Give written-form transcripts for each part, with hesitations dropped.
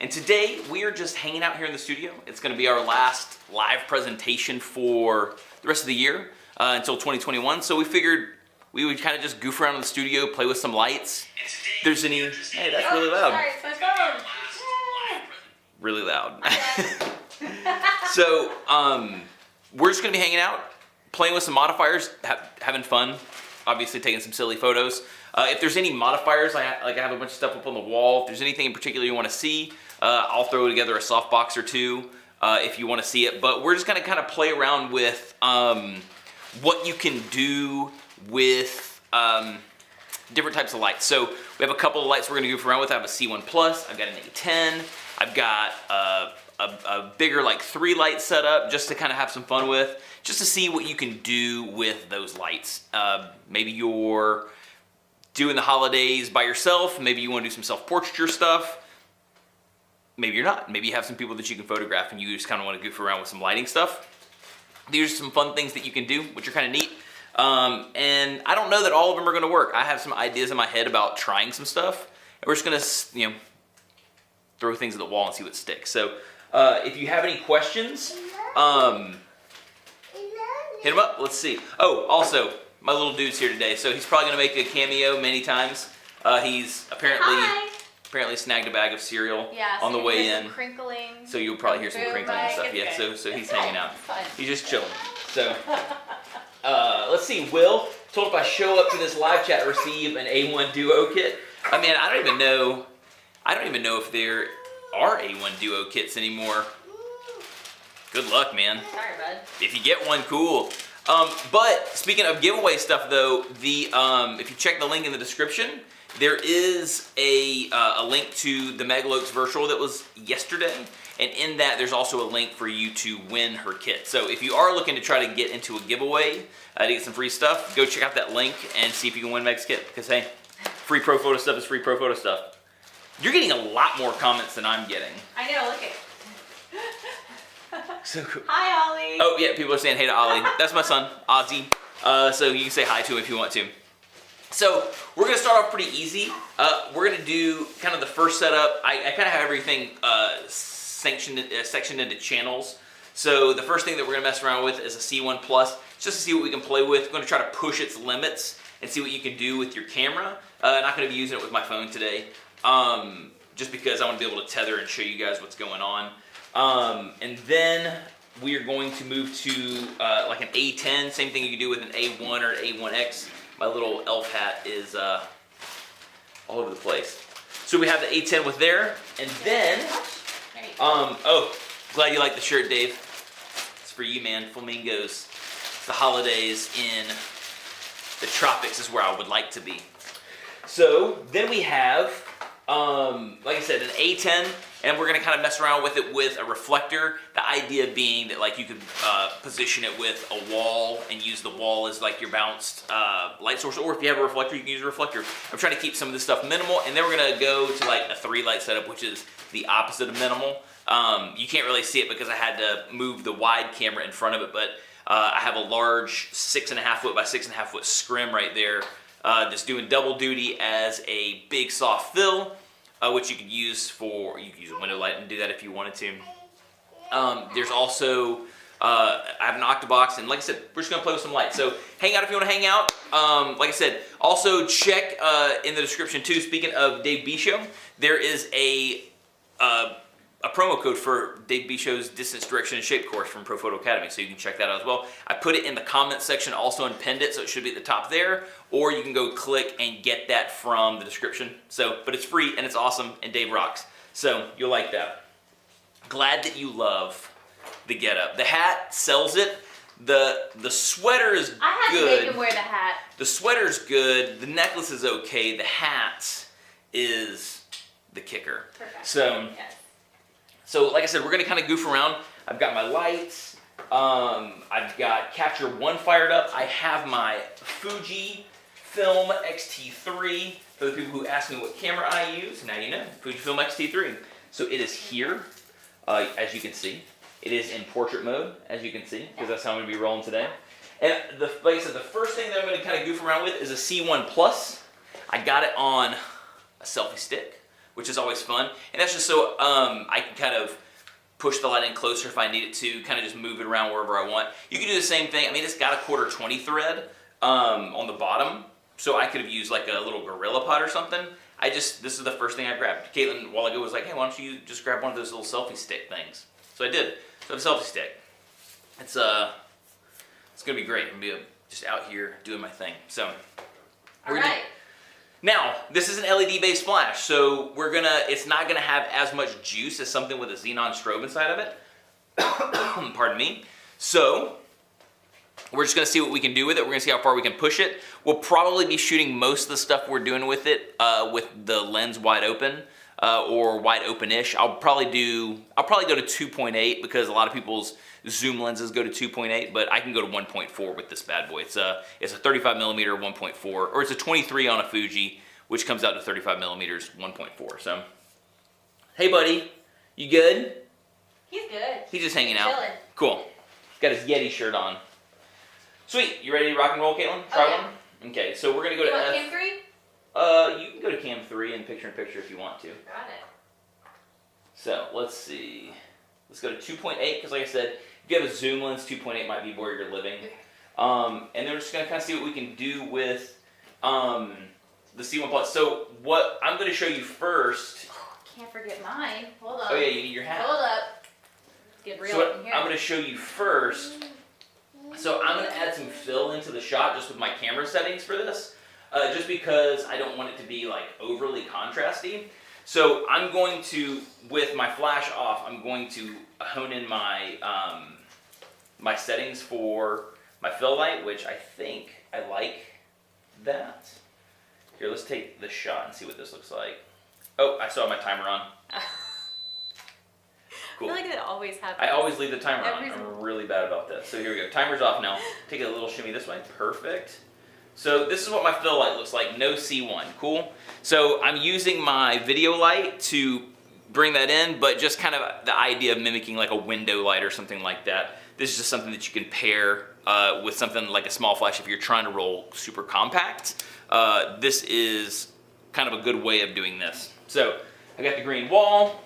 And today we are just hanging out here in the studio. It's going to be our last live presentation for the rest of the year until 2021. So we figured we would kind of just goof around in the studio, play with some lights. If there's any, hey, that's really loud. Sorry, it's my phone. Really loud. So we're just going to be hanging out, playing with some modifiers, having fun, obviously taking some silly photos. If there's any modifiers, I have a bunch of stuff up on the wall. If there's anything in particular you want to see, I'll throw together a softbox or two if you want to see it. But we're just going to kind of play around with what you can do with different types of lights. So we have a couple of lights we're going to goof around with. I have a C1 Plus, I've got an A10, I've got a bigger like 3 light setup just to kind of have some fun with, just to see what you can do with those lights. Maybe you're doing the holidays by yourself, maybe you want to do some self-portraiture stuff, maybe you're not. Maybe you have some people that you can photograph and you just kind of want to goof around with some lighting stuff. These are some fun things that you can do, which are kind of neat. And I don't know that all of them are going to work. I have some ideas in my head about trying some stuff, and we're just going to, throw things at the wall and see what sticks. So if you have any questions, hit them up. Let's see. Oh, also, my little dude's here today, so he's probably going to make a cameo many times. He's apparently snagged a bag of cereal on the way in. Crinkling. So you'll probably hear some crinkling and stuff. Yeah, so he's hanging out. He's just chilling. So let's see. Will told if I show up to this live chat, receive an A1 Duo kit. I mean, I don't even know if there are A1 Duo kits anymore. Good luck, man. Sorry, bud. If you get one, cool. But speaking of giveaway stuff, though, if you check the link in the description, there is a link to the Megaloaks virtual that was yesterday, and in that there's also a link for you to win her kit. So if you are looking to try to get into a giveaway to get some free stuff, go check out that link and see if you can win Meg's kit. Because hey, free Profoto stuff is free Profoto stuff. You're getting a lot more comments than I'm getting. I know. Look at. So cool. Hi, Ollie. Oh yeah, people are saying hey to Ollie. That's my son, Ozzy. So you can say hi to him if you want to. So we're gonna start off pretty easy. We're gonna do kind of the first setup. I kind of have everything sectioned into channels. So the first thing that we're gonna mess around with is a C1 Plus, just to see what we can play with. We're gonna try to push its limits and see what you can do with your camera. I'm not gonna be using it with my phone today, just because I want to be able to tether and show you guys what's going on. And then we are going to move to like an A10, same thing you can do with an A1 or an A1X. My little elf hat is all over the place. So we have the A10 with there, and then, oh, glad you like the shirt, Dave. It's for you, man. Flamingos. The holidays in the tropics is where I would like to be. So then we have, like I said, an A10, and we're gonna kind of mess around with it with a reflector. The idea being that like you could position it with a wall and use the wall as like your bounced light source, or if you have a reflector, you can use a reflector. I'm trying to keep some of this stuff minimal, and then we're gonna go to like a 3 light setup, which is the opposite of minimal. You can't really see it because I had to move the wide camera in front of it, but I have a large 6.5 foot by 6.5 foot scrim right there, just doing double duty as a big soft fill. Which you could use you could use a window light and do that if you wanted to. There's also, I have an octabox, and like I said, we're just gonna play with some lights. So hang out if you wanna hang out. Like I said, also check in the description too, speaking of Dave B Show, there is a promo code for Dave B Show's Distance, Direction, and Shape course from Profoto Academy, so you can check that out as well. I put it in the comment section also and pinned it, so it should be at the top there, or you can go click and get that from the description. So, but it's free and it's awesome, and Dave rocks. So you'll like that. Glad that you love the getup. The hat sells it. The sweater is good. I had to make him wear the hat. The sweater's good. The necklace is okay. The hat is the kicker. Perfect. So. Yes. So like I said, we're gonna kind of goof around. I've got my lights. I've got Capture One fired up. I have my Fuji Film X-T3. For the people who ask me what camera I use, now you know, Fujifilm X-T3. So it is here, as you can see. It is in portrait mode, as you can see, because that's how I'm gonna be rolling today. And like I said, the first thing that I'm gonna kind of goof around with is a C1 Plus. I got it on a selfie stick, which is always fun. And that's just so I can kind of push the light in closer if I need it to, kind of just move it around wherever I want. You can do the same thing. I mean, it's got a 1/4 20 thread on the bottom, so I could have used like a little Gorilla Pod or something. This is the first thing I grabbed. Caitlin, a while ago, was like, hey, why don't you just grab one of those little selfie stick things? So I did. So I have a selfie stick. It's gonna be great. I'm gonna be just out here doing my thing. So, All right. now, this is an LED-based flash, so it's not gonna have as much juice as something with a xenon strobe inside of it. Pardon me. So, we're just gonna see what we can do with it. We're gonna see how far we can push it. We'll probably be shooting most of the stuff we're doing with it with the lens wide open or wide open-ish. I'll probably go to 2.8 because a lot of people's zoom lenses go to 2.8, but I can go to 1.4 with this bad boy. It's a 35 millimeter 1.4, or it's a 23 on a Fuji, which comes out to 35 millimeters 1.4. So, hey buddy, you good? He's good. He's just hanging out. Chilling. Cool. Got his Yeti shirt on. Sweet. You ready to rock and roll, Caitlin? Try one? Okay, so we're gonna go to F. Cam 3? You can go to cam 3 and picture-in-picture if you want to. Got it. So, let's see. Let's go to 2.8, because like I said, if you have a zoom lens, 2.8 might be where you're living. And then we're just gonna kind of see what we can do with the C1 Plus. So, what I'm gonna show you first. Can't forget mine. Hold on. Oh yeah, you need your hat. Hold up. Let's get real So in here. I'm gonna show you first. So I'm gonna add some fill into the shot just with my camera settings for this. Just because I don't want it to be like overly contrasty. So I'm going to, with my flash off, I'm going to hone in my my settings for my fill light, which I think I like that. Here, let's take this shot and see what this looks like. Oh, I still have my timer on. Cool. I feel like that always happens. I always leave the timer on. I'm really bad about this. So here we go. Timer's off now. Take a little shimmy this way. Perfect. So this is what my fill light looks like. No C1. Cool. So I'm using my video light to bring that in, but just kind of the idea of mimicking like a window light or something like that. This is just something that you can pair with something like a small flash if you're trying to roll super compact. This is kind of a good way of doing this. So I got the green wall.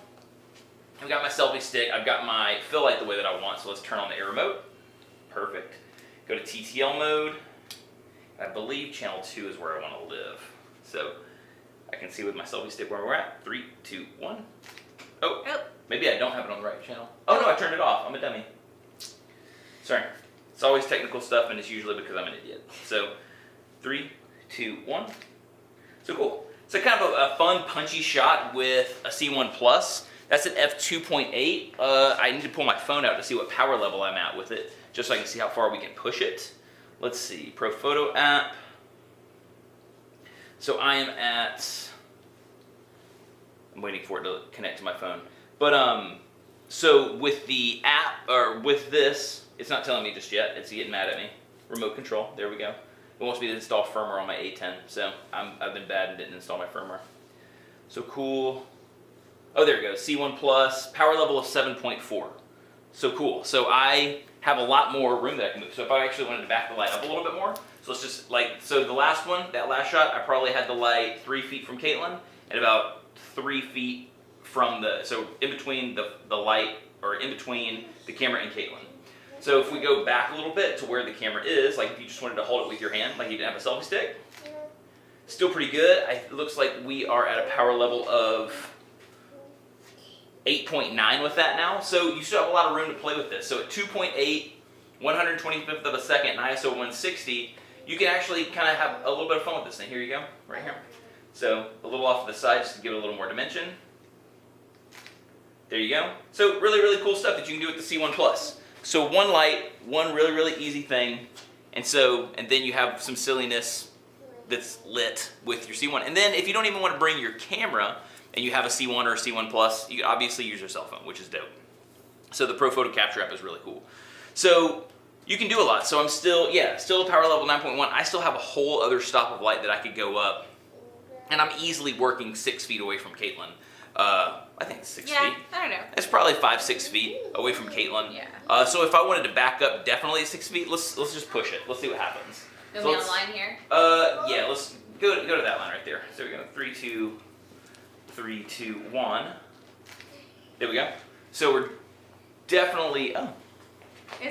I've got my selfie stick. I've got my fill light the way that I want. So let's turn on the air remote. Perfect. Go to TTL mode. I believe channel 2 is where I want to live. So I can see with my selfie stick where we're at. 3, 2, 1. Oh, maybe I don't have it on the right channel. Oh no, I turned it off. I'm a dummy. Sorry. It's always technical stuff, and it's usually because I'm an idiot. So 3, 2, 1. So cool. So kind of a fun, punchy shot with a C1 Plus. That's at f2.8. I need to pull my phone out to see what power level I'm at with it, just so I can see how far we can push it. Let's see, Profoto app. So I am at, I'm waiting for it to connect to my phone. But so with the app, or with this, it's not telling me just yet. It's getting mad at me. Remote control, there we go. It wants me to install firmware on my A10, so I've been bad and didn't install my firmware. So cool. Oh, there it goes, C1 Plus, power level of 7.4. So cool. So I have a lot more room that I can move. So if I actually wanted to back the light up a little bit more, so let's just so the last one, that last shot, I probably had the light 3 feet from Caitlin and about 3 feet from so in between the light, or in between the camera and Caitlin. So if we go back a little bit to where the camera is, like if you just wanted to hold it with your hand, like you didn't have a selfie stick, still pretty good. It looks like we are at a power level of 8.9 with that now, so you still have a lot of room to play with this. So at 2.8, 125th of a second, and ISO 160, you can actually kind of have a little bit of fun with this thing. Here you go, right here. So a little off to the side just to give it a little more dimension. There you go. So really, really cool stuff that you can do with the C1 Plus. So one light, one really, really easy thing, and then you have some silliness that's lit with your C1. And then if you don't even want to bring your camera, and you have a C1 or a C1 Plus, you can obviously use your cell phone, which is dope. So the Profoto Capture app is really cool. So you can do a lot. So I'm still a power level 9.1. I still have a whole other stop of light that I could go up. And I'm easily working 6 feet away from Caitlin. I think it's 6 feet. Yeah, I don't know. It's probably 5, 6 feet away from Caitlin. Yeah. So if I wanted to back up definitely 6 feet, let's just push it. Let's see what happens. Go So be online here? yeah, let's go to that line right there. So we're going 3, 2, 3, 2, 1. There we go. So we're definitely,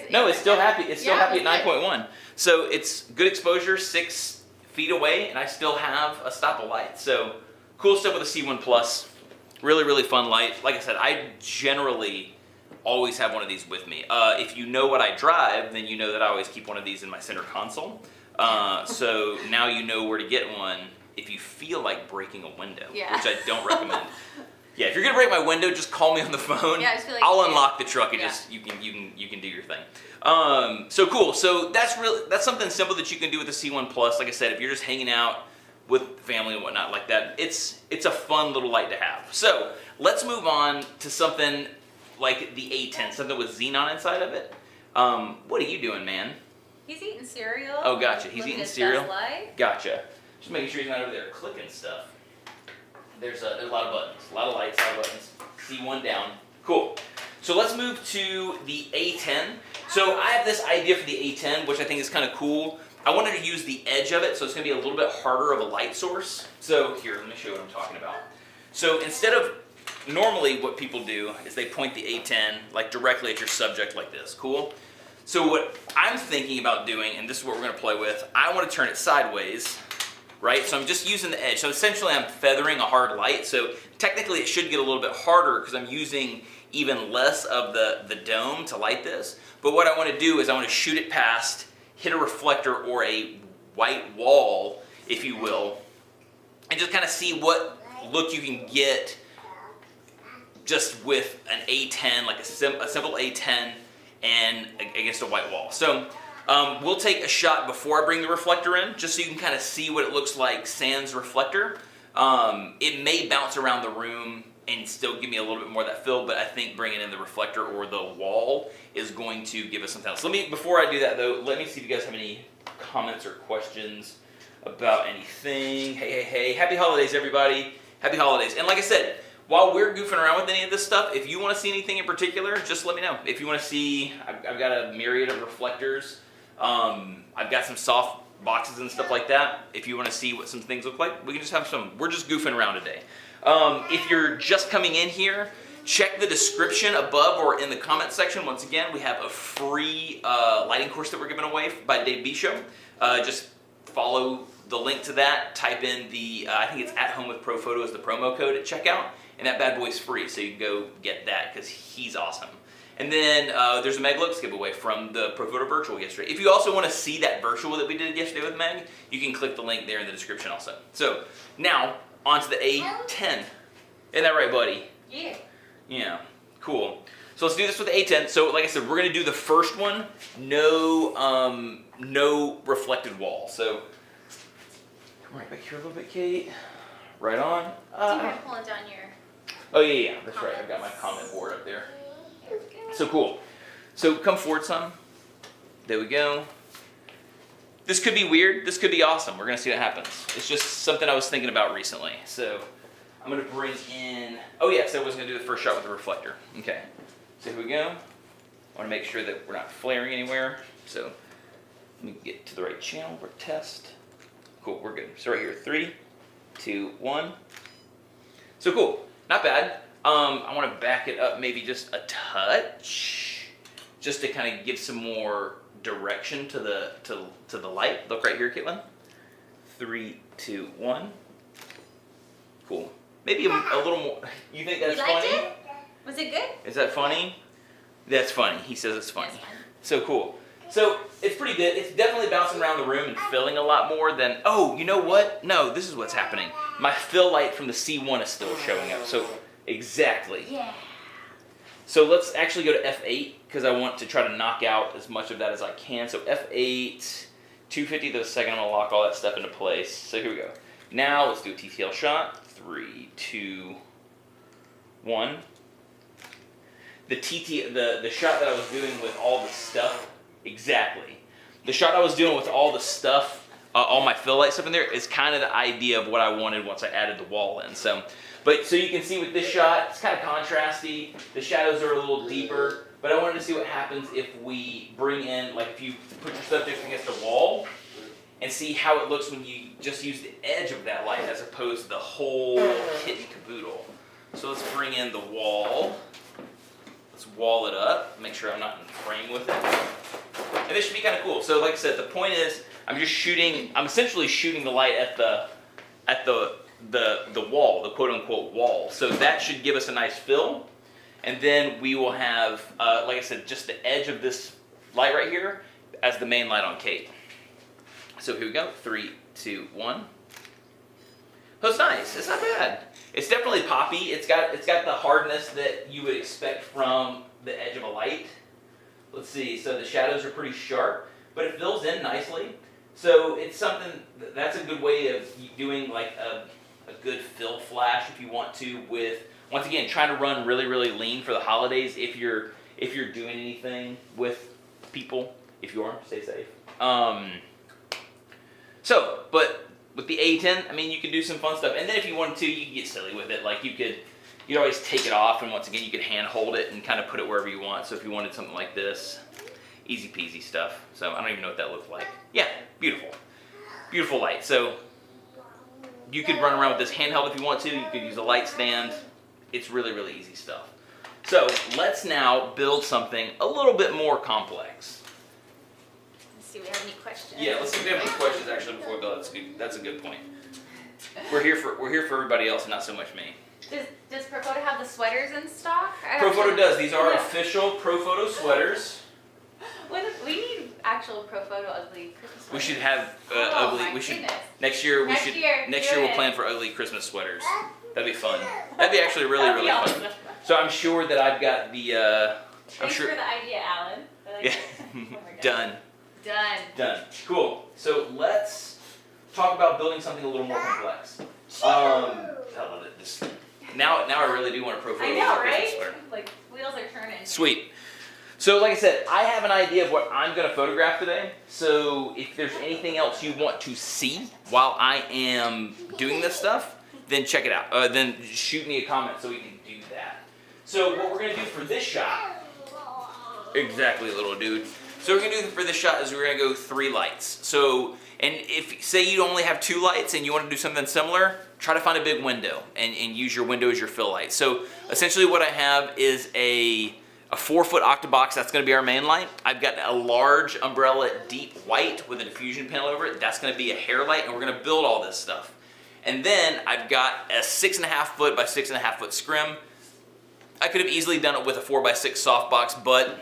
no, it's still happy. It's still happy at 9.1. So it's good exposure, 6 feet away, and I still have a stop of light. So cool stuff with the C1 Plus. Really, really fun light. Like I said, I generally always have one of these with me. If you know what I drive, then you know that I always keep one of these in my center console. So now you know where to get one if you feel like breaking a window, which I don't recommend. Yeah, if you're gonna break my window, just call me on the phone. Yeah, I just feel like I'll unlock the truck and just you can do your thing. So cool. So that's something simple that you can do with the C1 Plus. Like I said, if you're just hanging out with family and whatnot like that, it's a fun little light to have. So let's move on to something like the A10, something with xenon inside of it. What are you doing, man? He's eating cereal. Oh, gotcha. He's eating cereal. Light. Gotcha. Just making sure he's not over there clicking stuff. There's a lot of buttons, a lot of lights, a lot of buttons. C1 down. Cool. So let's move to the A10. So I have this idea for the A10, which I think is kind of cool. I wanted to use the edge of it, so it's going to be a little bit harder of a light source. So here, let me show you what I'm talking about. So instead of, normally what people do is they point the A10 like directly at your subject like this. Cool? So what I'm thinking about doing, and this is what we're going to play with, I want to turn it sideways. Right? So I'm just using the edge. So essentially I'm feathering a hard light. So technically it should get a little bit harder because I'm using even less of the dome to light this. But what I want to do is I want to shoot it past, hit a reflector or a white wall, if you will, and just kind of see what look you can get just with an A10, like a simple A10 and against a white wall. So we'll take a shot before I bring the reflector in, just so you can kind of see what it looks like sans reflector. It may bounce around the room and still give me a little bit more of that fill, but I think bringing in the reflector or the wall is going to give us something else. Before I do that though, let me see if you guys have any comments or questions about anything. Hey, happy holidays everybody. Happy holidays. And like I said, while we're goofing around with any of this stuff, if you want to see anything in particular, just let me know. If you want to see, I've got a myriad of reflectors. I've got some soft boxes and stuff like that. If you want to see what some things look like, we can just have some. We're just goofing around today. If you're just coming in here, check the description above or in the comment section. Once again, we have a free lighting course that we're giving away by Dave Bisho. Just follow the link to that. Type in the, I think it's at home with Profoto as the promo code at checkout. And that bad boy's free, so you can go get that because he's awesome. And then there's a Meg Looks giveaway from the Profoto Virtual yesterday. If you also want to see that virtual that we did yesterday with Meg, you can click the link there in the description also. So now, on to the A10. Isn't that right, buddy? Yeah. Yeah, cool. So let's do this with the A10. So like I said, we're going to do the first one, no reflected wall. So come right back here a little bit, Kate. Right on. Do you mind pulling down your... Oh yeah, that's right. I've got my comment board up there. So cool. So come forward some. There we go. This could be weird. This could be awesome. We're going to see what happens. It's just something I was thinking about recently. So I'm going to bring in... Oh yeah, so I was going to do the first shot with the reflector. Okay. So here we go. I want to make sure that we're not flaring anywhere. So let me get to the right channel for test. Cool, we're good. So right here, 3, 2, 1. So cool. Not bad. I want to back it up maybe just a touch, just to kind of give some more direction to the light. Look right here, Caitlin. 3, 2, 1. Cool. Maybe a little more. You think that's funny? You liked it? Was it good? Is that funny? That's funny. He says it's funny. So cool. So it's pretty good. It's definitely bouncing around the room and filling a lot more than, oh, you know what? No, this is what's happening. My fill light from the C1 is still showing up. So exactly. Yeah. So let's actually go to F8 because I want to try to knock out as much of that as I can. So F8, 250th of a second, I'm going to lock all that stuff into place. So here we go. Now let's do a TTL shot. 3, 2, 1. The shot that I was doing with all the stuff, exactly. The shot I was doing with all the stuff, all my fill light stuff in there is kind of the idea of what I wanted once I added the wall in. So you can see with this shot, it's kind of contrasty. The shadows are a little deeper, but I wanted to see what happens if we bring in, like if you put your subject against a wall and see how it looks when you just use the edge of that light as opposed to the whole kit and caboodle. So let's bring in the wall. Let's wall it up, make sure I'm not in frame with it. And this should be kind of cool. So like I said, the point is I'm essentially shooting the light at the wall, the quote unquote wall. So that should give us a nice fill. And then we will have, like I said, just the edge of this light right here as the main light on Kate. So here we go, 3, 2, 1. So it's nice, it's not bad. It's definitely poppy. It's got the hardness that you would expect from the edge of a light. Let's see, so the shadows are pretty sharp, but it fills in nicely. So it's something, that's a good way of doing like a good fill flash if you want to with, once again, trying to run really, really lean for the holidays if you're doing anything with people. If you are, stay safe. But with the A10, I mean, you can do some fun stuff. And then if you wanted to, you could get silly with it. Like you'd always take it off, and once again, you could hand hold it and kind of put it wherever you want. So if you wanted something like this, easy peasy stuff. So I don't even know what that looks like. Yeah, beautiful. Beautiful light. So you could run around with this handheld if you want to. You could use a light stand. It's really, really easy stuff. So let's now build something a little bit more complex. Let's see if we have any questions. Yeah, let's see if we have any questions actually before we go. That's a good point. We're here for everybody else and not so much me. Does Profoto have the sweaters in stock? Profoto does. These are official Profoto sweaters. We need actual Profoto ugly Christmas sweaters. We should have Oh ugly. my We should goodness. next year. Next year We'll it. plan for ugly Christmas sweaters. That'd be fun. That'd be actually really, That'd be really fun. awesome. So I'm sure that I've got the. Thanks for the idea, Alan. I like Yeah. it. Oh my God. Done. Done. Cool. So let's talk about building something a little more complex. I love it. Now I really do want a Profoto. I know, Christmas right? sweater. Like wheels are turning. Sweet. So like I said, I have an idea of what I'm going to photograph today. So if there's anything else you want to see while I am doing this stuff, then check it out. Then shoot me a comment so we can do that. So what we're going to do for this shot, exactly, little dude. So what we're going to do for this shot is we're going to go 3 lights. So, and if say you only have 2 lights and you want to do something similar, try to find a big window and use your window as your fill light. So essentially what I have is a 4-foot octabox. That's going to be our main light. I've got a large umbrella deep white with a diffusion panel over it. That's going to be a hair light, and we're going to build all this stuff. And then I've got a 6.5 foot by 6.5 foot scrim. I could have easily done it with a 4x6 softbox, but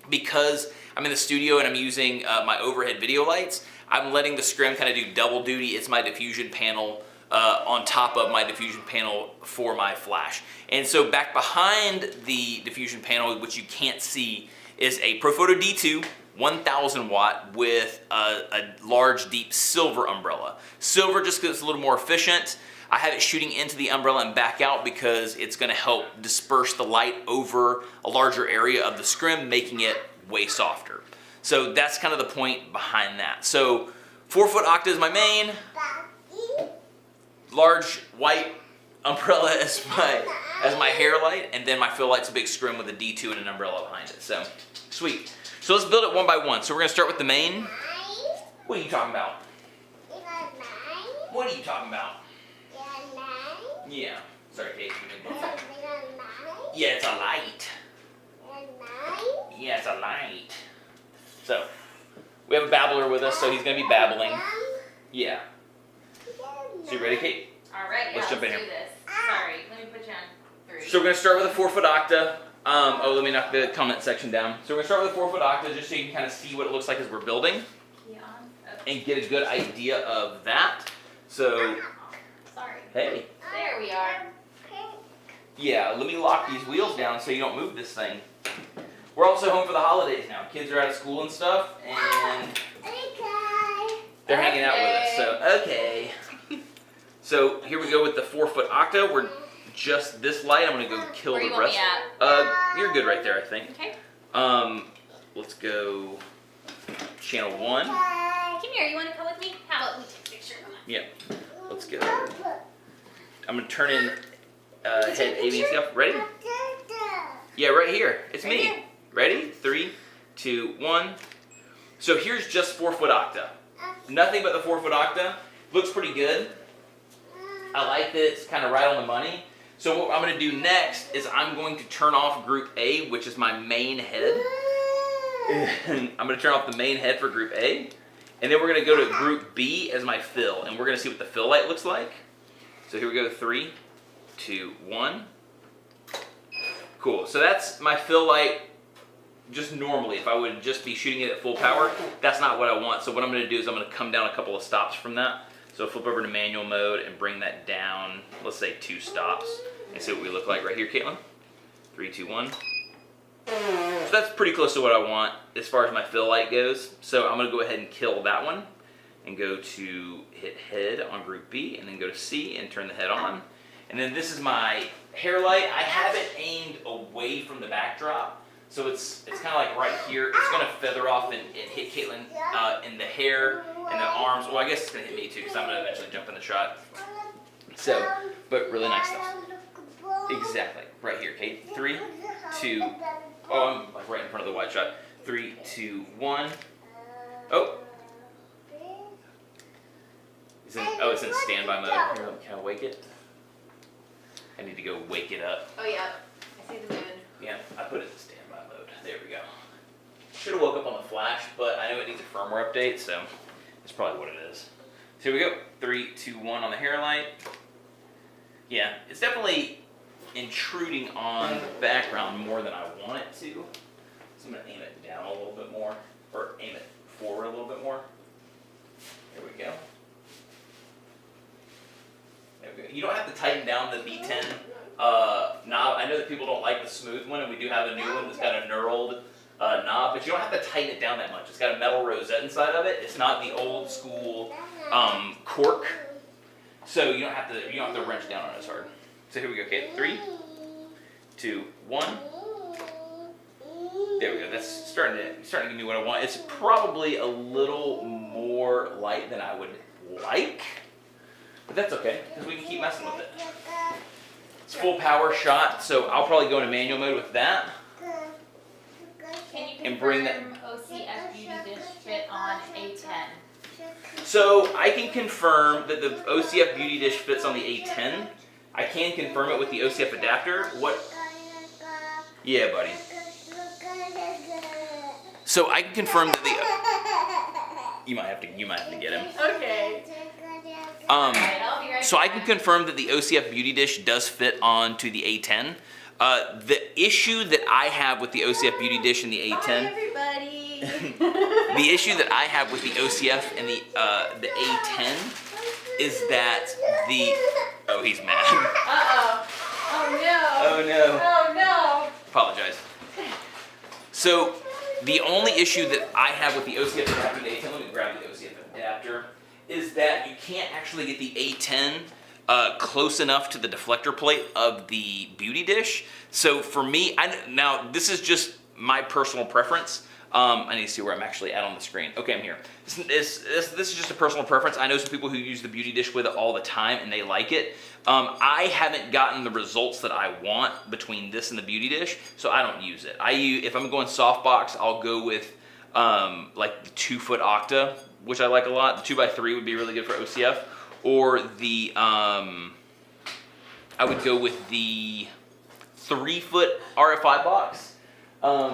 because I'm in the studio and I'm using my overhead video lights, I'm letting the scrim kind of do double duty. It's my diffusion panel on top of my diffusion panel for my flash. And so back behind the diffusion panel, which you can't see, is a Profoto D2 1000 watt with a large deep silver umbrella. Silver just because it's a little more efficient. I have it shooting into the umbrella and back out because it's going to help disperse the light over a larger area of the scrim, making it way softer. So that's kind of the point behind that. So 4-foot octa is my main. Large white umbrella as my hair light, and then my fill light's a big scrim with a D2 and an umbrella behind it. So sweet. So let's build it one by one. So we're gonna start with the main. What are you talking about? What are you talking about? Yeah. Sorry, Kate. Yeah, it's a light. Yeah, it's a light. So we have a babbler with us, so he's gonna be babbling. Yeah. So you ready, Kate? All right, yeah, Let's jump in do here. this. Sorry, let me put you on 3. So we're going to start with a 4-foot octa. Let me knock the comment section down. So we're going to start with a 4-foot octa just so you can kind of see what it looks like as we're building and get a good idea of that. So, Sorry. hey. There we are. Yeah, let me lock these wheels down so you don't move this thing. We're also home for the holidays now. Kids are out of school and stuff, and they're hanging out with us. So, okay. So here we go with the 4-foot octa. We're just this light. I'm gonna go kill Where the you want rest. me at? You're good right there, I think. Okay. Let's go channel 1. Come here, you want to come with me? How about we take a picture? Come on. Yeah. Let's go. I'm gonna turn in head A, B, and C off. Ready? Yeah, right here. It's me. Ready? 3, 2, 1. So here's just 4-foot octa. nothing but the 4-foot octa. Looks pretty good. I like that it's kind of right on the money. So what I'm going to do next is I'm going to turn off group A, which is my main head. And I'm going to turn off the main head for group A. And then we're going to go to group B as my fill. And we're going to see what the fill light looks like. So here we go, 3, 2, 1. Cool, so that's my fill light just normally. If I would just be shooting it at full power, that's not what I want. So what I'm going to do is I'm going to come down a couple of stops from that. So flip over to manual mode and bring that down, let's say 2 stops. And see what we look like right here, Caitlin. 3, 2, 1. So that's pretty close to what I want as far as my fill light goes. So I'm going to go ahead and kill that one and go to hit head on group B and then go to C and turn the head on. And then this is my hair light. I have it aimed away from the backdrop. So it's kind of like right here. It's going to feather off and hit Caitlin in the hair and the arms. Well, I guess it's going to hit me too because I'm going to eventually jump in the shot. So, but really nice stuff. Exactly. Right here, Kate. 3, 2, oh, I'm like right in front of the wide shot. 3, 2, 1. Oh. It's in standby mode. Here, can I wake it? I need to go wake it up. Oh yeah, I see the moon. Yeah, I put it in standby mode. There we go. Should have woke up on the flash, but I know it needs a firmware update, so that's probably what it is. So here we go. 3, 2, 1 on the hair light. Yeah, it's definitely intruding on the background more than I want it to. So I'm going to aim it down a little bit more, or aim it forward a little bit more. There we go. There we go. You don't have to tighten down the B10 knob. I know that people don't like the smooth one, and we do have a new one that's got a knurled knob, but you don't have to tighten it down that much. It's got a metal rosette inside of it. It's not the old school cork, so you don't have to wrench down on it as hard. So here we go, okay, 3, 2, 1. There we go. That's starting to give me what I want. It's probably a little more light than I would like, but that's okay because we can keep messing with it. It's full power shot, so I'll probably go into manual mode with that. Can you And bring that. OCF Beauty Dish fit on A10? So I can confirm that the OCF Beauty Dish fits on the A10. I can confirm it with the OCF adapter. What? Yeah, buddy. So I can confirm that the you might have to get him. Okay. I'll be right So I back. can confirm that the OCF Beauty Dish does fit onto the A10. The issue that I have with the OCF Beauty Dish and the A10. Bye, everybody. The issue that I have with the OCF and the A10 is that the oh, he's mad. Uh-oh. Oh no. Oh no. Oh no. Apologize. So the only issue that I have with the OCF adapter and the A10, let me grab the OCF adapter, is that you can't actually get the A10 close enough to the deflector plate of the Beauty Dish. So for me, now this is just my personal preference. I need to see where I'm actually at on the screen. Okay, I'm here. This is just a personal preference. I know some people who use the Beauty Dish with it all the time and they like it. I haven't gotten the results that I want between this and the Beauty Dish, so I don't use it. If I'm going softbox, I'll go with like the 2-foot octa, which I like a lot. The 2x3 would be really good for OCF, or the I would go with the 3-foot RFI box.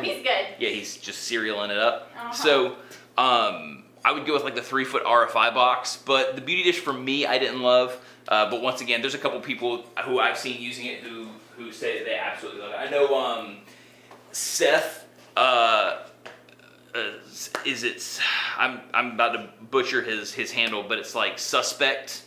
He's good. Yeah, he's just serialing it up. Uh-huh. So I would go with like the 3-foot RFI box, but the Beauty Dish for me, I didn't love. But once again, there's a couple people who I've seen using it who say that they absolutely love it. I know Seth. I'm about to butcher his handle, but it's like suspect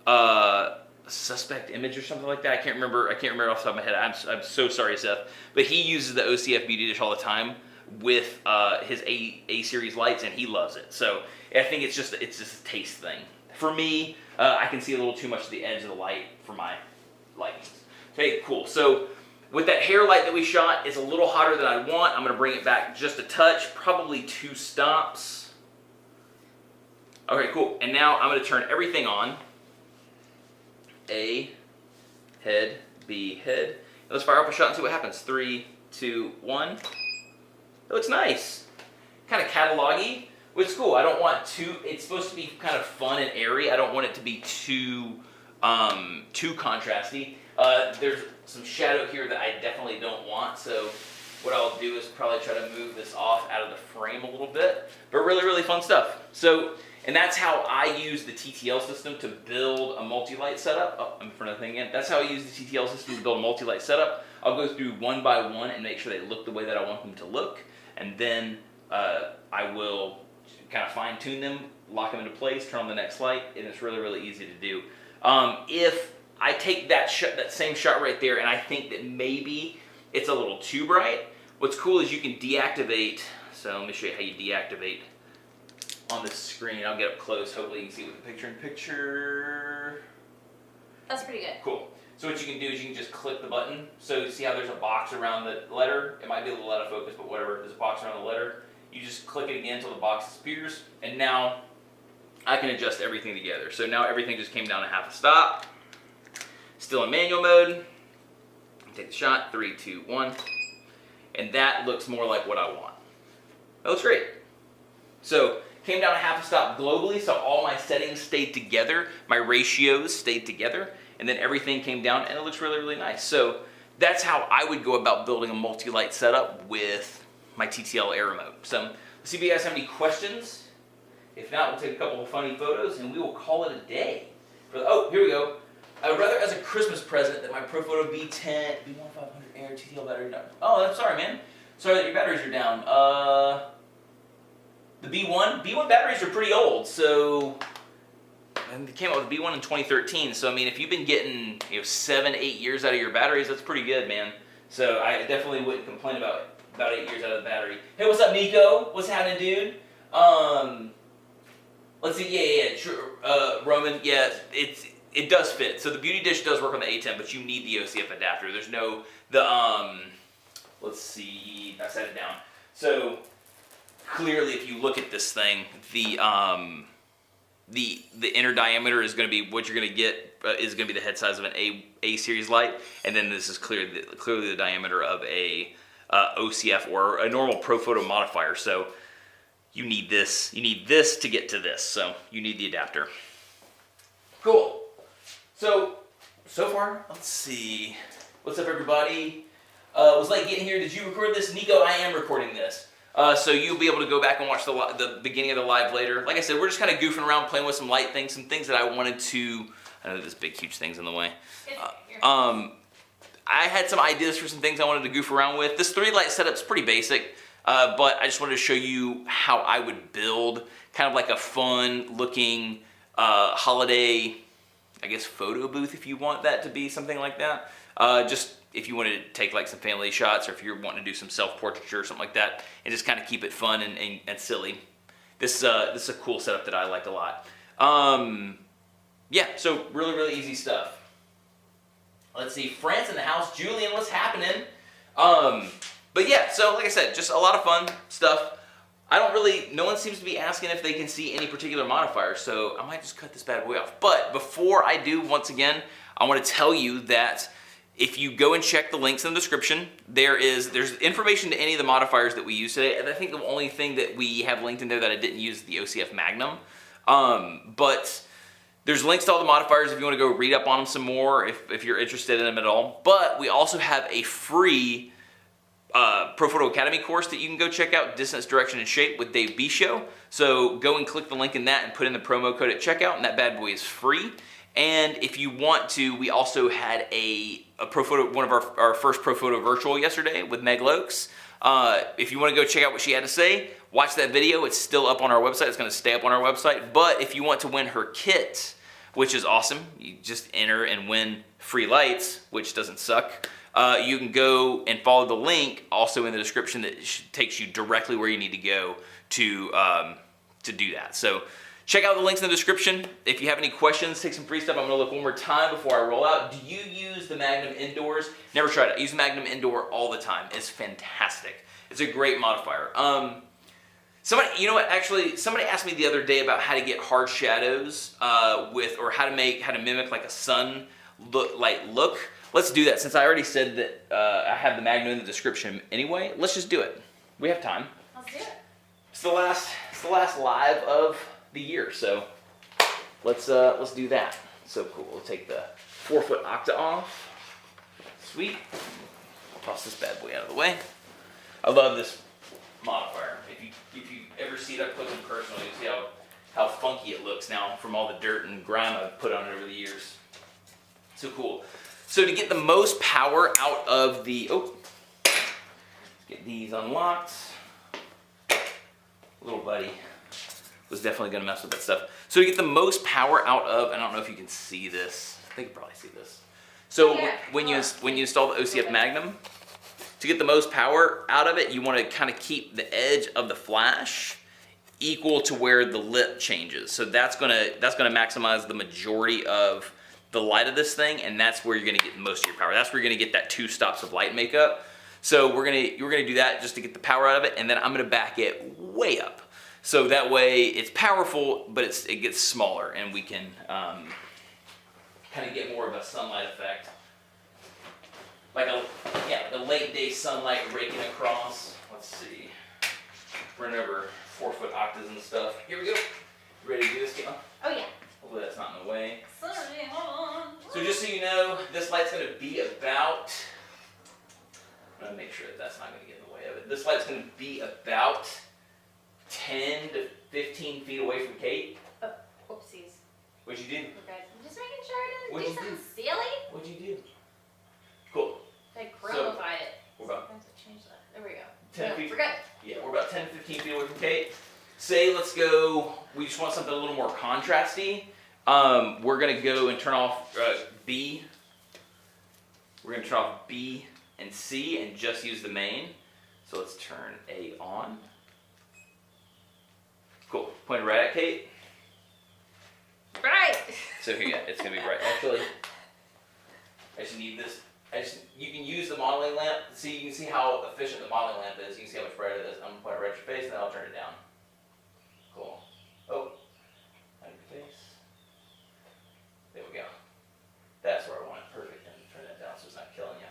image or something like that. I can't remember off the top of my head. I'm so sorry, Seth. But he uses the OCF Beauty Dish all the time with his A series lights, and he loves it. So I think it's just a taste thing. For me, I can see a little too much of the edge of the light for my lightings. Okay, cool. So with that hair light that we shot, it's a little hotter than I want. I'm going to bring it back just a touch, probably 2 stops. Okay, cool. And now I'm going to turn everything on. A, head, B, head. Let's fire up a shot and see what happens. 3, 2, 1. It looks nice. Kind of catalog-y, which is cool. I don't want too, it's supposed to be kind of fun and airy. I don't want it to be too contrasty. There's some shadow here that I definitely don't want, so what I'll do is probably try to move this off out of the frame a little bit, but really, really fun stuff. So, and that's how I use the TTL system to build a multi-light setup. Oh, I'm in front of the thing again. That's how I use the TTL system to build a multi-light setup. I'll go through one by one and make sure they look the way that I want them to look, and then I will kind of fine tune them, lock them into place, turn on the next light, and it's really, really easy to do. If I take that same shot right there and I think that maybe it's a little too bright, what's cool is you can deactivate. So let me show you how you deactivate on this screen. I'll get up close. Hopefully you can see with the picture-in-picture. That's pretty good. Cool. So what you can do is you can just click the button. So you see how there's a box around the letter? It might be a little out of focus, but whatever. There's a box around the letter. You just click it again until the box disappears. And now I can adjust everything together. So now everything just came down to half a stop. Still in manual mode. Take the shot, 3, 2, 1. And that looks more like what I want. That looks great. So came down to half a stop globally, so all my settings stayed together, my ratios stayed together, and then everything came down and it looks really, really nice. So that's how I would go about building a multi-light setup with my TTL air remote. So let's see if you guys have any questions. If not, we'll take a couple of funny photos and we will call it a day. Oh, here we go. I would rather as a Christmas present that my Profoto B10, B1500 Air TTL battery down. Oh, I'm sorry, man. Sorry that your batteries are down. The B1 batteries are pretty old, so and they came out with the B1 in 2013. So I mean, if you've been getting 7, 8 years out of your batteries, that's pretty good, man. So I definitely wouldn't complain about 8 years out of the battery. Hey, what's up, Nico? What's happening, dude? Let's see. Yeah. Roman. Yeah, it does fit. So the Beauty Dish does work on the A10, but you need the OCF adapter. There's no let's see. I set it down. So clearly, if you look at this thing, the inner diameter is going to be what you're going to get is going to be the head size of an A series light, and then this is clearly the diameter of a OCF or a normal Profoto modifier. So you need this. You need this to get to this. So you need the adapter. Cool. So far, let's see. What's up, everybody? Was late getting here. Did you record this? Nico, I am recording this. So you'll be able to go back and watch the beginning of the live later. Like I said, we're just kind of goofing around, playing with some light things, some things that I wanted to. I know this big, huge thing's in the way. I had some ideas for some things I wanted to goof around with. This 3-light setup's pretty basic, but I just wanted to show you how I would build kind of like a fun-looking holiday, I guess, photo booth, if you want that to be something like that. Just if you wanted to take like some family shots, or if you're wanting to do some self-portraiture or something like that, and just kind of keep it fun and silly. This is a cool setup that I like a lot. Yeah, so really, really easy stuff. Let's see, France in the house. Julian, what's happening? But yeah, so like I said, just a lot of fun stuff. No one seems to be asking if they can see any particular modifier, so I might just cut this bad boy off. But before I do, once again, I want to tell you that if you go and check the links in the description, there's information to any of the modifiers that we use today, and I think the only thing that we have linked in there that I didn't use is the OCF Magnum. But there's links to all the modifiers if you want to go read up on them some more, if you're interested in them at all. But we also have a free Profoto Academy course that you can go check out, Distance, Direction, and Shape with Dave Bisho. So go and click the link in that and put in the promo code at checkout, and that bad boy is free. And if you want to, we also had a Profoto, one of our first Profoto virtual yesterday with Meg Lokes. If you want to go check out what she had to say, watch that video. It's still up on our website. It's going to stay up on our website. But if you want to win her kit, which is awesome, you just enter and win free lights, which doesn't suck. You can go and follow the link also in the description that takes you directly where you need to go to do that. So check out the links in the description. If you have any questions, take some free stuff. I'm going to look one more time before I roll out. Do you use the Magnum indoors? Never tried it. I use the Magnum indoor all the time. It's fantastic. It's a great modifier. You know what? Actually, somebody asked me the other day about how to get hard shadows or how to mimic like a sun look. Let's do that. Since I already said that I have the Magnum in the description anyway, let's just do it. We have time. Let's do it. It's the last it's the last live of the year, so let's do that. So cool. We'll take the 4-foot octa off. Sweet. Toss this bad boy out of the way. I love this modifier. If you ever see it up close and personal, you see how funky it looks now from all the dirt and grime I've put on it over the years. So cool. So to get the most power out of the, get these unlocked. Little buddy was definitely gonna mess with that stuff. So to get the most power out of, I don't know if you can see this. I think you can probably see this. So yeah, when you install the OCF Magnum, to get the most power out of it, you want to kind of keep the edge of the flash equal to where the lip changes. So that's gonna maximize the majority of the light of this thing, and that's where you're gonna get most of your power. That's where you're gonna get that 2 stops of light makeup. So you're gonna do that just to get the power out of it, and then I'm gonna back it way up. So that way it's powerful, but it gets smaller, and we can kind of get more of a sunlight effect. Like a late day sunlight raking across. Let's see. Run over 4-foot octas and stuff. Here we go. You ready to do this, Caitlin? Oh yeah. Hopefully that's not in the way. Sorry, hold on. So just so you know, this light's going to be about, I'm going to make sure that that's not going to get in the way of it. This light's going to be about 10 to 15 feet away from Kate. Oh, whoopsies. What'd you do? Okay, I'm just making sure I didn't What'd do you something silly. What'd you do? Cool. Like grillify it. We're about I have to change that. There we go. 10 No, feet. we're good. Yeah, we're about 10 to 15 feet away from Kate. Say, let's go, we just want something a little more contrasty. We're going to go and turn off B. We're going to turn off B and C and just use the main. So let's turn A on. Cool. Point it right at Kate. Right. So here, yeah, it's going to be bright. Actually, I just need this. You can use the modeling lamp. See, you can see how efficient the modeling lamp is. You can see how much brighter it is. I'm going to point it right at your face, and then I'll turn it down. Cool. Oh, out of your face. There we go. That's where I want it. Perfect. And turn that down so it's not killing you.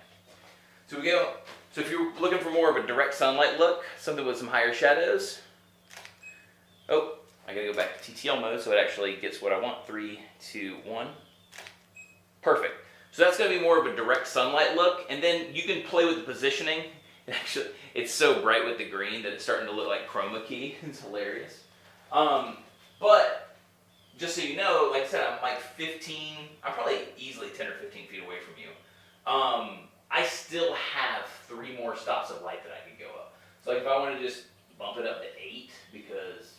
So we go. So if you're looking for more of a direct sunlight look, something with some higher shadows. Oh, I gotta go back to TTL mode so it actually gets what I want. 3, 2, 1. Perfect. So that's going to be more of a direct sunlight look, and then you can play with the positioning. It's so bright with the green that it's starting to look like chroma key. It's hilarious. But just so you know, like I said, I'm probably easily 10 or 15 feet away from you. I still have 3 more stops of light that I could go up. So like if I want to just bump it up to 8, because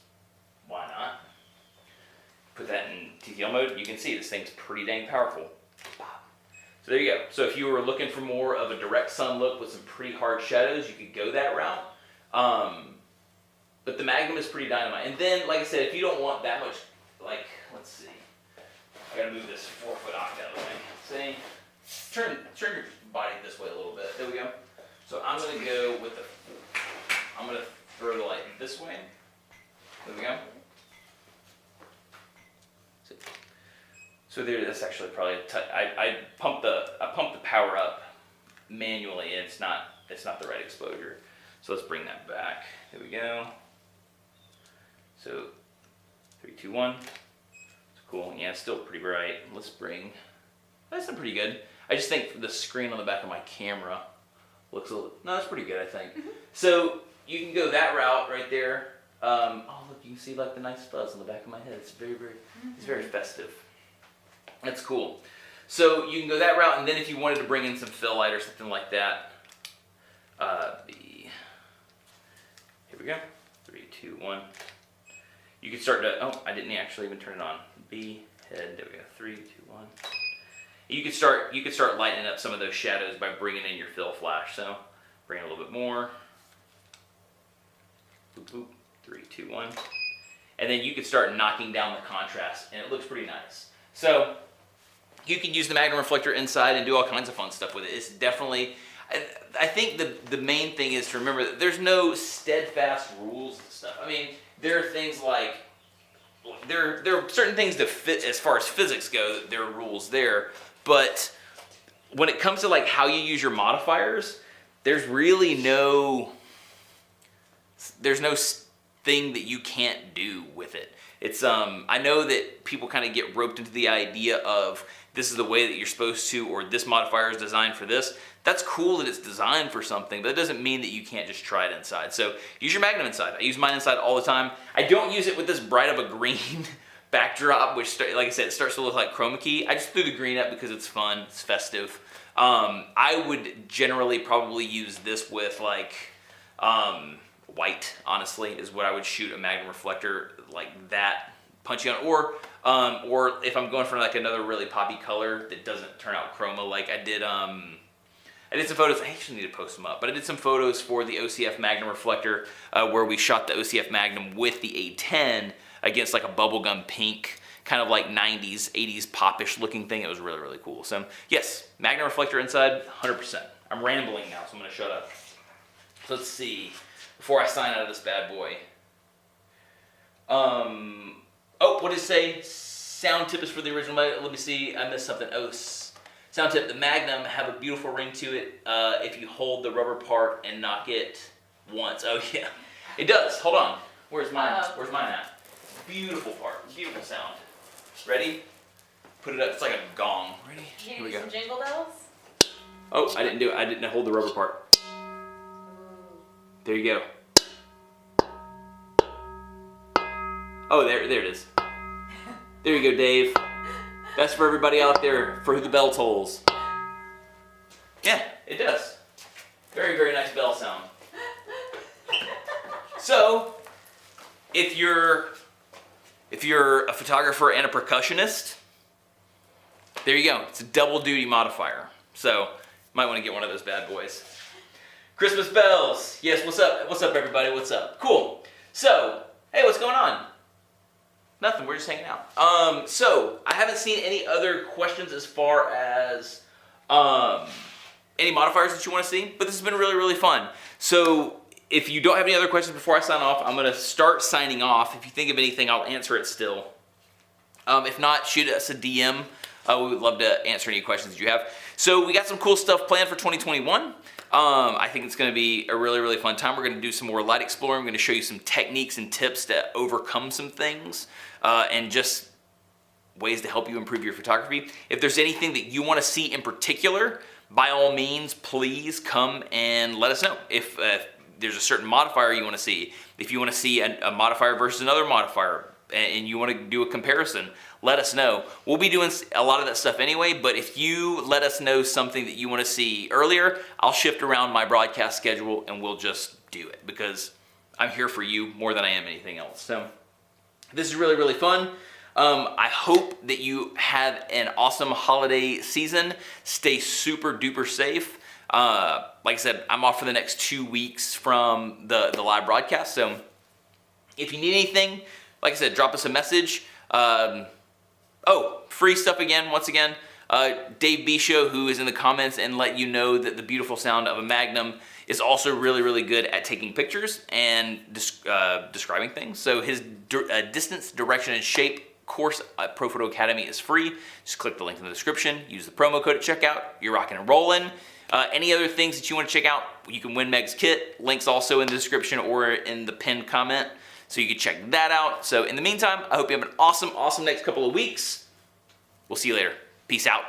why not? Put that in TTL mode, you can see this thing's pretty dang powerful. So there you go. So if you were looking for more of a direct sun look with some pretty hard shadows, you could go that route. But the Magnum is pretty dynamite. And then, like I said, if you don't want that much, like, let's see. I gotta move this 4-foot octa out of the way. See? Turn your body this way a little bit. There we go. So I'm gonna go with I'm gonna throw the light this way. There we go. So there, that's actually probably I pumped the power up manually, and it's not the right exposure. So let's bring that back. There we go. So 3, 2, 1. It's cool. Yeah, it's still pretty bright. That's not pretty good. I just think the screen on the back of my camera looks a little. No, that's pretty good, I think. Mm-hmm. So you can go that route right there. Oh look, you can see like the nice fuzz on the back of my head. It's very festive. That's cool. So you can go that route, and then if you wanted to bring in some fill light or something like that, here we go. 3, 2, 1. You could start to. Oh, I didn't actually even turn it on. B head. There we go. 3, 2, 1. You could start lightening up some of those shadows by bringing in your fill flash. So bring it a little bit more. Boop, boop. 3, 2, 1. And then you could start knocking down the contrast, and it looks pretty nice. So you can use the Magnum reflector inside and do all kinds of fun stuff with it. It's definitely, I think the main thing is to remember that there's no steadfast rules and stuff. I mean, there are things like, there are certain things to fit as far as physics go, there are rules there, but when it comes to like how you use your modifiers, there's really no thing that you can't do with it. It's I know that people kind of get roped into the idea of this is the way that you're supposed to, or this modifier is designed for this. That's cool that it's designed for something, but it doesn't mean that you can't just try it inside. So use your Magnum inside. I use mine inside all the time. I don't use it with this bright of a green backdrop, which, like I said, it starts to look like chroma key. I just threw the green up because it's fun, it's festive. I would generally probably use this with like white, honestly, is what I would shoot a Magnum reflector like that, punchy on, or if I'm going for like another really poppy color that doesn't turn out chroma, like I did some photos, I actually need to post them up, but I did some photos for the OCF Magnum reflector where we shot the OCF Magnum with the A10 against like a bubblegum pink, kind of like 90s, 80s pop-ish looking thing. It was really, really cool. So yes, Magnum reflector inside, 100%. I'm rambling now, so I'm gonna shut up. So let's see, before I sign out of this bad boy. Oh, what did it say? Sound tip is for the original. Let me see, I missed something. Oh, sound tip, the Magnum have a beautiful ring to it if you hold the rubber part and knock it once. Oh yeah, it does. Hold on. Where's mine? Where's mine at? Beautiful part, beautiful sound. Ready? Put it up, it's like a gong. Ready? Here we go. Some jingle bells? Oh, I didn't do it. I didn't hold the rubber part. There you go. Oh, there it is. There you go, Dave. That's for everybody out there for who the bell tolls. Yeah, it does. Very, very nice bell sound. So, if you're a photographer and a percussionist, there you go. It's a double duty modifier. So, might want to get one of those bad boys. Christmas bells. Yes, what's up? What's up, everybody? What's up? Cool. So, hey, what's going on? Nothing, we're just hanging out. So, I haven't seen any other questions as far as any modifiers that you want to see, but this has been really, really fun. So, if you don't have any other questions before I sign off, I'm going to start signing off. If you think of anything, I'll answer it still. If not, shoot us a DM. We would love to answer any questions that you have. So, we got some cool stuff planned for 2021. I think it's going to be a really, really fun time. We're going to do some more light exploring. We're going to show you some techniques and tips to overcome some things and just ways to help you improve your photography. If there's anything that you want to see in particular, by all means, please come and let us know. If there's a certain modifier you want to see, if you want to see a modifier versus another modifier, and you want to do a comparison, let us know. We'll be doing a lot of that stuff anyway, but if you let us know something that you want to see earlier, I'll shift around my broadcast schedule and we'll just do it because I'm here for you more than I am anything else. So this is really, really fun. I hope that you have an awesome holiday season. Stay super duper safe. Like I said, I'm off for the next 2 weeks from the live broadcast. So if you need anything, like I said, drop us a message. Oh, free stuff again, once again. Dave Bisho, who is in the comments and let you know that the beautiful sound of a Magnum is also really, really good at taking pictures and describing things. So his distance, direction, and shape course at Profoto Academy is free. Just click the link in the description, use the promo code at checkout. You're rocking and rolling. Any other things that you want to check out, you can win Meg's kit. Links also in the description or in the pinned comment. So you can check that out. So in the meantime, I hope you have an awesome, awesome next couple of weeks. We'll see you later. Peace out.